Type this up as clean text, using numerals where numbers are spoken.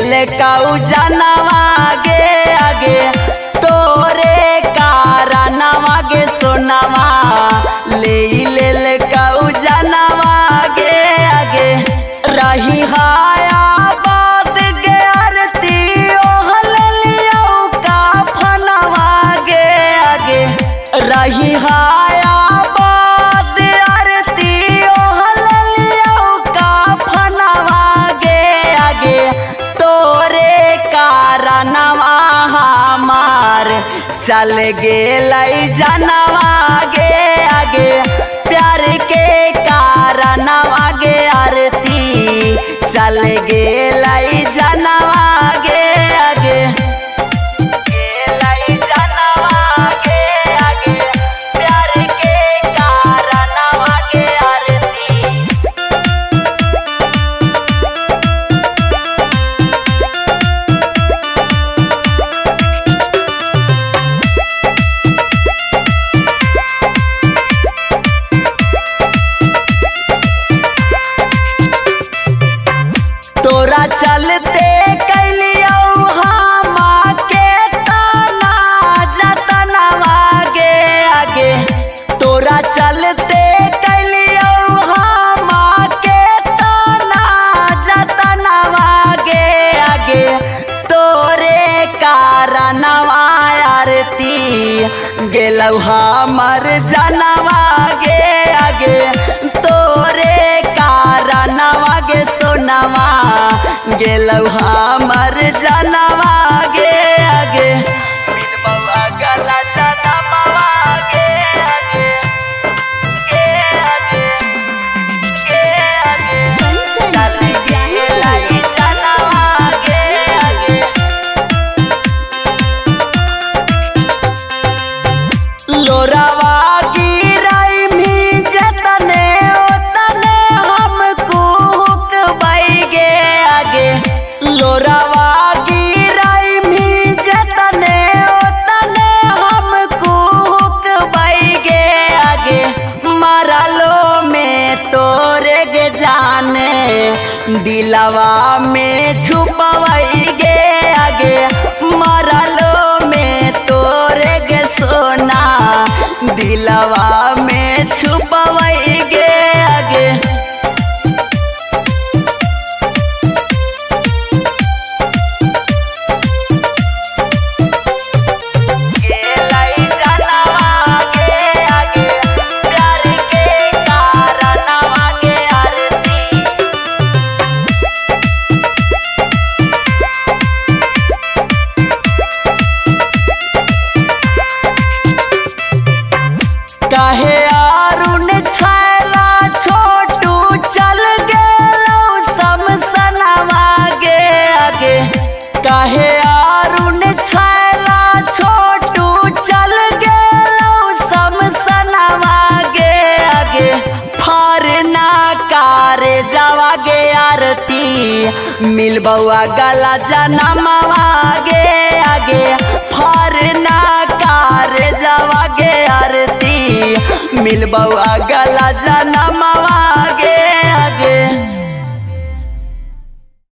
ले काऊ जानवा गे आगे तोरे कारणवा गे सोनावा ले काऊ जानवा गे आगे रही हाया बात गे आरती ओहल लियाऊ का फनवा गे आगे रही हाया बात आरती ओहल लियाऊ का फनवा गे आगे तोरे कारणवा हमार चल गेलै जानवा गे आगे प्यार के कारणवा गे आरती चल गेलै जानवा गे आगे गेलै जानवा गे आगे प्यार के कारणवा गे आरती तोरा चलते कैलियौ हमा के तना जतनवा गे आगे तोरा चलते कैलियौ हमा के तना जतनवा गे आगे तोरे कारणवा आरती गेलौ हमर जानवा गे आगे तोरे कारणवा गे सोनावा गेलौ हमर जानवा गे आगे मिलबौ गला जानवा गे आगे गे आगे गे आगे चल गेलै जानवा गे आगे लोरावा गिराई मी जतने ओतने हम कुहकबै गे आगे लोरावा गिराई मी जतने ओतने हम कुहकबै गे आगे मरलो में तोरे गे जाने दिलवा में छुपबै गे आगे मरलो में तोरे गे सोना दिलवा में छुपबै गे आगे गेलै जानवा गे आगे प्यार के कारणवा गे आरती काहे अरुण छैला छोटू चल गेलौ समसनवा गे आगे काहे अरुण छैला छोटू चल गेलौ समसनवा गे आगे फरना कारे जावा गे आरती मिलबौ गला जनमवा गे आगे फरना कारे जावा गे आरती मिलबौ गला जनमवा